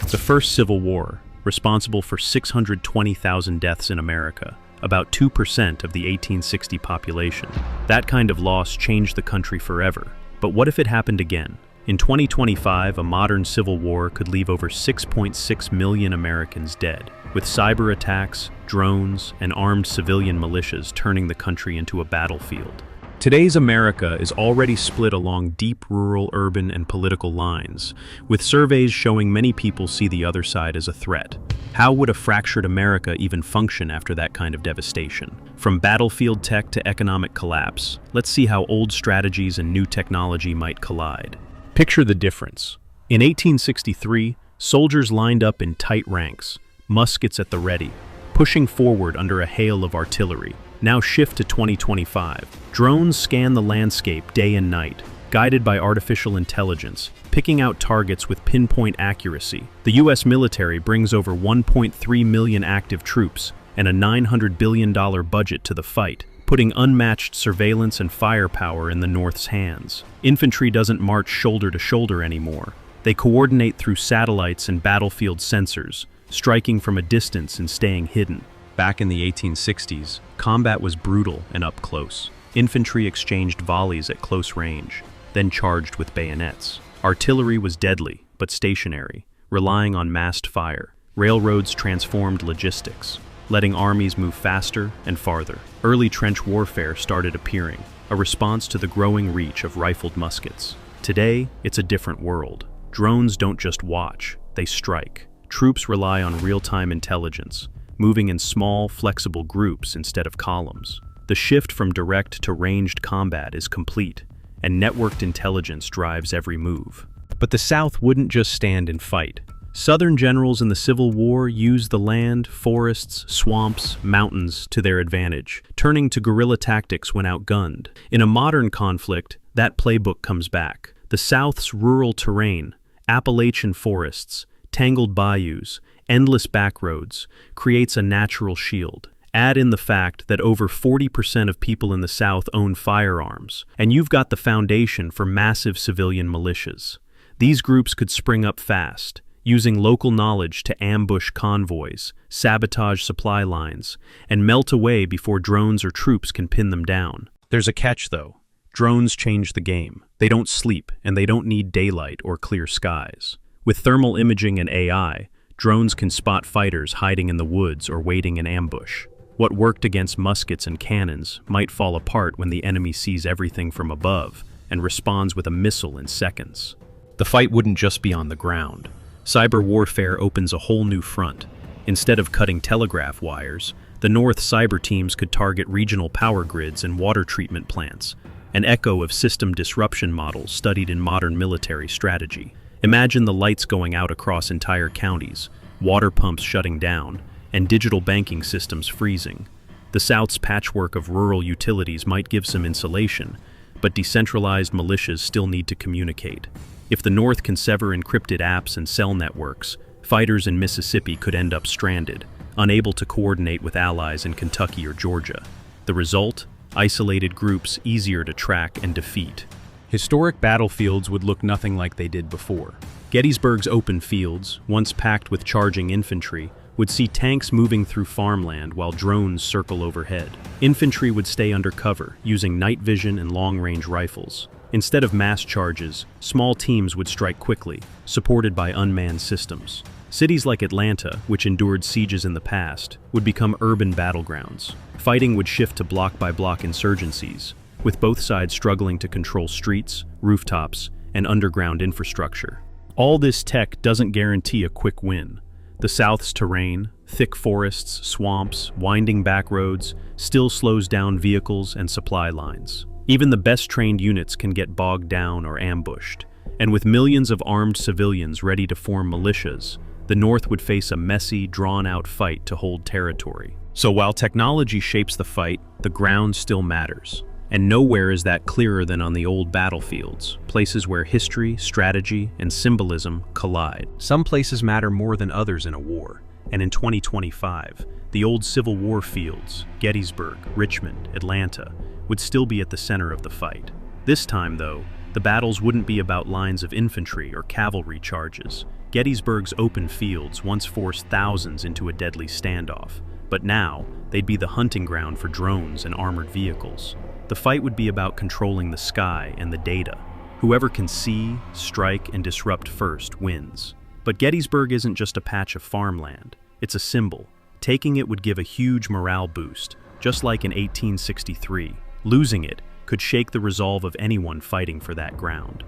The First Civil War, responsible for 620,000 deaths in America, about 2% of the 1860 population. That kind of loss changed the country forever. But what if it happened again? In 2025, a modern civil war could leave over 6.6 million Americans dead, with cyber attacks, drones, and armed civilian militias turning the country into a battlefield. Today's America is already split along deep rural, urban, and political lines, with surveys showing many people see the other side as a threat. How would a fractured America even function after that kind of devastation? From battlefield tech to economic collapse, let's see how old strategies and new technology might collide. Picture the difference. In 1863, soldiers lined up in tight ranks, muskets at the ready, pushing forward under a hail of artillery. Now shift to 2025. Drones scan the landscape day and night, guided by artificial intelligence, picking out targets with pinpoint accuracy. The US military brings over 1.3 million active troops and a $900 billion budget to the fight, putting unmatched surveillance and firepower in the North's hands. Infantry doesn't march shoulder to shoulder anymore. They coordinate through satellites and battlefield sensors, striking from a distance and staying hidden. Back in the 1860s, combat was brutal and up close. Infantry exchanged volleys at close range, then charged with bayonets. Artillery was deadly, but stationary, relying on massed fire. Railroads transformed logistics, letting armies move faster and farther. Early trench warfare started appearing, a response to the growing reach of rifled muskets. Today, it's a different world. Drones don't just watch, they strike. Troops rely on real-time intelligence, moving in small, flexible groups instead of columns. The shift from direct to ranged combat is complete, and networked intelligence drives every move. But the South wouldn't just stand and fight. Southern generals in the Civil War used the land, forests, swamps, mountains to their advantage, turning to guerrilla tactics when outgunned. In a modern conflict, that playbook comes back. The South's rural terrain, Appalachian forests, tangled bayous, endless backroads, creates a natural shield. Add in the fact that over 40% of people in the South own firearms, and you've got the foundation for massive civilian militias. These groups could spring up fast, using local knowledge to ambush convoys, sabotage supply lines, and melt away before drones or troops can pin them down. There's a catch, though. Drones change the game. They don't sleep, and they don't need daylight or clear skies. With thermal imaging and AI, drones can spot fighters hiding in the woods or waiting in ambush. What worked against muskets and cannons might fall apart when the enemy sees everything from above and responds with a missile in seconds. The fight wouldn't just be on the ground. Cyber warfare opens a whole new front. Instead of cutting telegraph wires, the North cyber teams could target regional power grids and water treatment plants, an echo of system disruption models studied in modern military strategy. Imagine the lights going out across entire counties, water pumps shutting down, and digital banking systems freezing. The South's patchwork of rural utilities might give some insulation, but decentralized militias still need to communicate. If the North can sever encrypted apps and cell networks, fighters in Mississippi could end up stranded, unable to coordinate with allies in Kentucky or Georgia. The result? Isolated groups easier to track and defeat. Historic battlefields would look nothing like they did before. Gettysburg's open fields, once packed with charging infantry, would see tanks moving through farmland while drones circle overhead. Infantry would stay under cover, using night vision and long-range rifles. Instead of mass charges, small teams would strike quickly, supported by unmanned systems. Cities like Atlanta, which endured sieges in the past, would become urban battlegrounds. Fighting would shift to block-by-block insurgencies, with both sides struggling to control streets, rooftops, and underground infrastructure. All this tech doesn't guarantee a quick win. The South's terrain, thick forests, swamps, winding backroads, still slows down vehicles and supply lines. Even the best-trained units can get bogged down or ambushed, and with millions of armed civilians ready to form militias, the North would face a messy, drawn-out fight to hold territory. So while technology shapes the fight, the ground still matters. And nowhere is that clearer than on the old battlefields, places where history, strategy, and symbolism collide. Some places matter more than others in a war, and in 2025, the old Civil War fields, Gettysburg, Richmond, Atlanta, would still be at the center of the fight. This time, though, the battles wouldn't be about lines of infantry or cavalry charges. Gettysburg's open fields once forced thousands into a deadly standoff, but now they'd be the hunting ground for drones and armored vehicles. The fight would be about controlling the sky and the data. Whoever can see, strike, and disrupt first wins. But Gettysburg isn't just a patch of farmland, it's a symbol. Taking it would give a huge morale boost, just like in 1863. Losing it could shake the resolve of anyone fighting for that ground.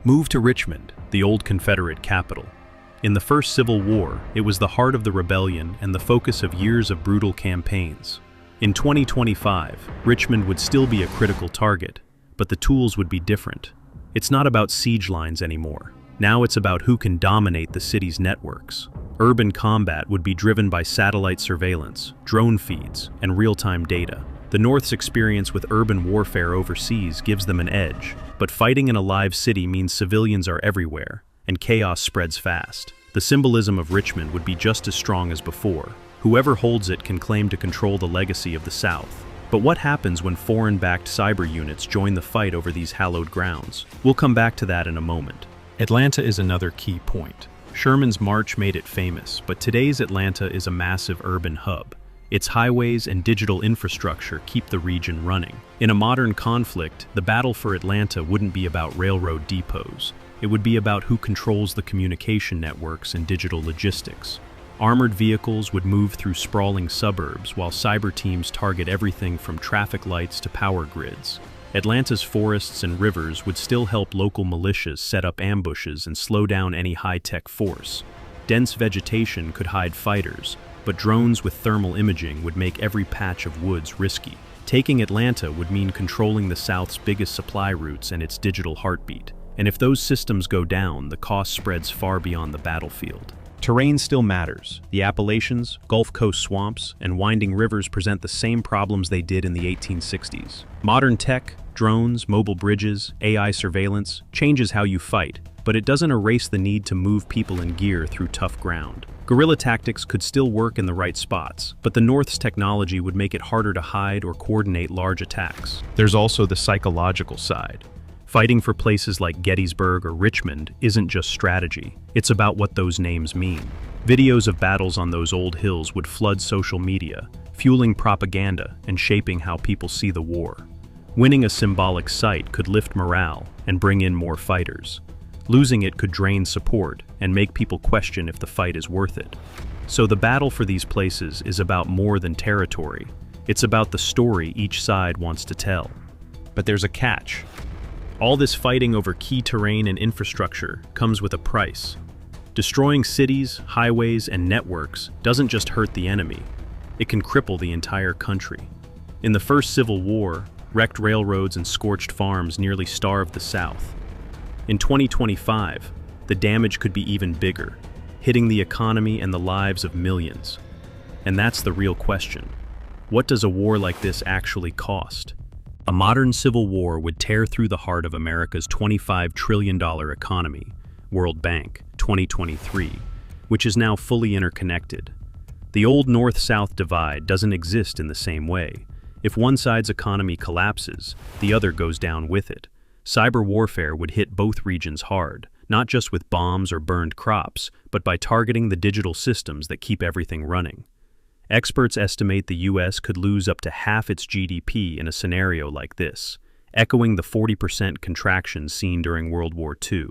Move to Richmond, the old Confederate capital. In the first Civil War, it was the heart of the rebellion and the focus of years of brutal campaigns. In 2025, Richmond would still be a critical target, but the tools would be different. It's not about siege lines anymore. Now it's about who can dominate the city's networks. Urban combat would be driven by satellite surveillance, drone feeds, and real-time data. The North's experience with urban warfare overseas gives them an edge, but fighting in a live city means civilians are everywhere, and chaos spreads fast. The symbolism of Richmond would be just as strong as before. Whoever holds it can claim to control the legacy of the South. But what happens when foreign-backed cyber units join the fight over these hallowed grounds? We'll come back to that in a moment. Atlanta is another key point. Sherman's march made it famous, but today's Atlanta is a massive urban hub. Its highways and digital infrastructure keep the region running. In a modern conflict, the battle for Atlanta wouldn't be about railroad depots. It would be about who controls the communication networks and digital logistics. Armored vehicles would move through sprawling suburbs, while cyber teams target everything from traffic lights to power grids. Atlanta's forests and rivers would still help local militias set up ambushes and slow down any high-tech force. Dense vegetation could hide fighters, but drones with thermal imaging would make every patch of woods risky. Taking Atlanta would mean controlling the South's biggest supply routes and its digital heartbeat. And if those systems go down, the cost spreads far beyond the battlefield. Terrain still matters. The Appalachians, Gulf Coast swamps, and winding rivers present the same problems they did in the 1860s. Modern tech, drones, mobile bridges, AI surveillance changes how you fight, but it doesn't erase the need to move people and gear through tough ground. Guerrilla tactics could still work in the right spots, but the North's technology would make it harder to hide or coordinate large attacks. There's also the psychological side. Fighting for places like Gettysburg or Richmond isn't just strategy, it's about what those names mean. Videos of battles on those old hills would flood social media, fueling propaganda and shaping how people see the war. Winning a symbolic site could lift morale and bring in more fighters. Losing it could drain support and make people question if the fight is worth it. So the battle for these places is about more than territory. It's about the story each side wants to tell. But there's a catch. All this fighting over key terrain and infrastructure comes with a price. Destroying cities, highways, and networks doesn't just hurt the enemy, it can cripple the entire country. In the first Civil War, wrecked railroads and scorched farms nearly starved the South. In 2025, the damage could be even bigger, hitting the economy and the lives of millions. And that's the real question. What does a war like this actually cost? A modern civil war would tear through the heart of America's $25 trillion economy, World Bank, 2023, which is now fully interconnected. The old North-South divide doesn't exist in the same way. If one side's economy collapses, the other goes down with it. Cyber warfare would hit both regions hard, not just with bombs or burned crops, but by targeting the digital systems that keep everything running. Experts estimate the U.S. could lose up to half its GDP in a scenario like this, echoing the 40% contraction seen during World War II.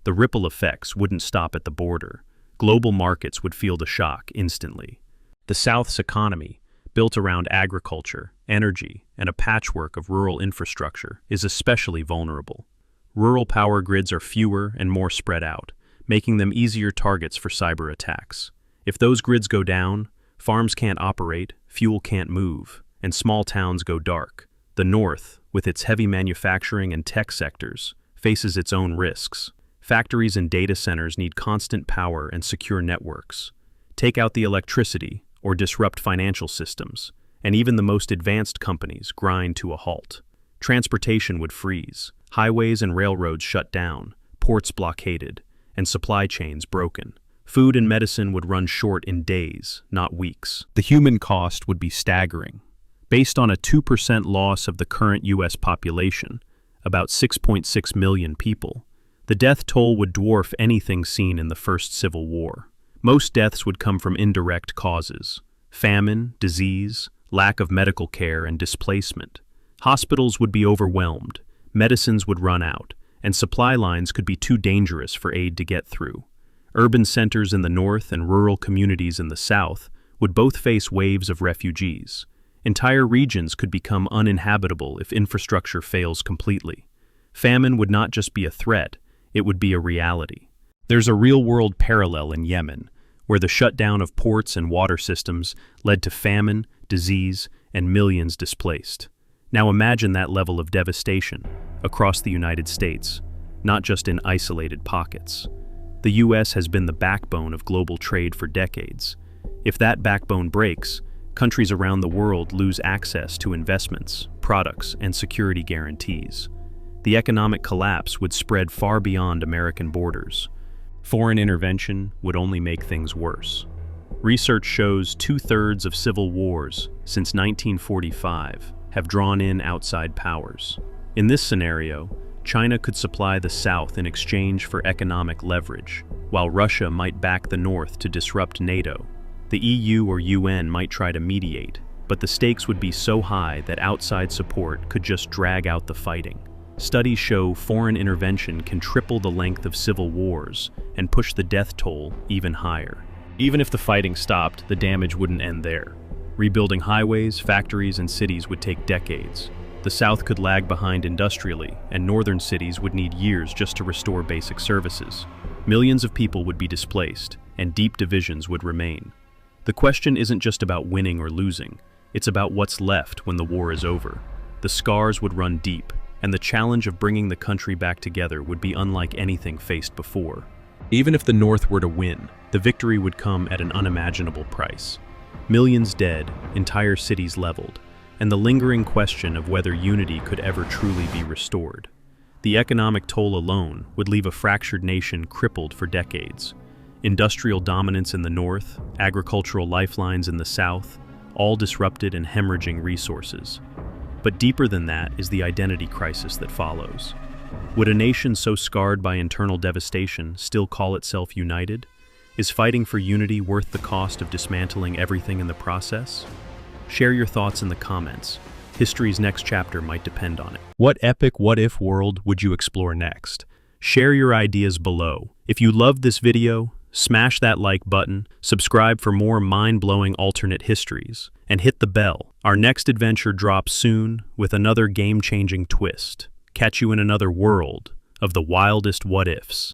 The ripple effects wouldn't stop at the border. Global markets would feel the shock instantly. The South's economy, built around agriculture, energy, and a patchwork of rural infrastructure, is especially vulnerable. Rural power grids are fewer and more spread out, making them easier targets for cyber attacks. If those grids go down, farms can't operate, fuel can't move, and small towns go dark. The North, with its heavy manufacturing and tech sectors, faces its own risks. Factories and data centers need constant power and secure networks. Take out the electricity or disrupt financial systems, and even the most advanced companies grind to a halt. Transportation would freeze, highways and railroads shut down, ports blockaded, and supply chains broken. Food and medicine would run short in days, not weeks. The human cost would be staggering. Based on a 2% loss of the current U.S. population, about 6.6 million people, The death toll would dwarf anything seen in the First Civil War. Most deaths would come from indirect causes: famine, disease, lack of medical care, and displacement. Hospitals would be overwhelmed, medicines would run out, and supply lines could be too dangerous for aid to get through. Urban centers in the north and rural communities in the south would both face waves of refugees. Entire regions could become uninhabitable if infrastructure fails completely. Famine would not just be a threat, it would be a reality. There's a real-world parallel in Yemen, where the shutdown of ports and water systems led to famine, disease, and millions displaced. Now imagine that level of devastation across the United States, not just in isolated pockets. The U.S. has been the backbone of global trade for decades. If that backbone breaks, countries around the world lose access to investments, products, and security guarantees. The economic collapse would spread far beyond American borders. Foreign intervention would only make things worse. Research shows 2/3 of civil wars since 1945 have drawn in outside powers. In this scenario, China could supply the South in exchange for economic leverage, while Russia might back the North to disrupt NATO. The EU or UN might try to mediate, but the stakes would be so high that outside support could just drag out the fighting. Studies show foreign intervention can triple the length of civil wars and push the death toll even higher. Even if the fighting stopped, the damage wouldn't end there. Rebuilding highways, factories, and cities would take decades. The South could lag behind industrially, and northern cities would need years just to restore basic services. Millions of people would be displaced, and deep divisions would remain. The question isn't just about winning or losing, it's about what's left when the war is over. The scars would run deep, and the challenge of bringing the country back together would be unlike anything faced before. Even if the North were to win, the victory would come at an unimaginable price. Millions dead, entire cities leveled, and the lingering question of whether unity could ever truly be restored. The economic toll alone would leave a fractured nation crippled for decades. Industrial dominance in the north, agricultural lifelines in the south, all disrupted and hemorrhaging resources. But deeper than that is the identity crisis that follows. Would a nation so scarred by internal devastation still call itself united? Is fighting for unity worth the cost of dismantling everything in the process? Share your thoughts in the comments. History's next chapter might depend on it. What epic what-if world would you explore next? Share your ideas below. If you loved this video, smash that like button, subscribe for more mind-blowing alternate histories, and hit the bell. Our next adventure drops soon with another game-changing twist. Catch you in another world of the wildest what-ifs.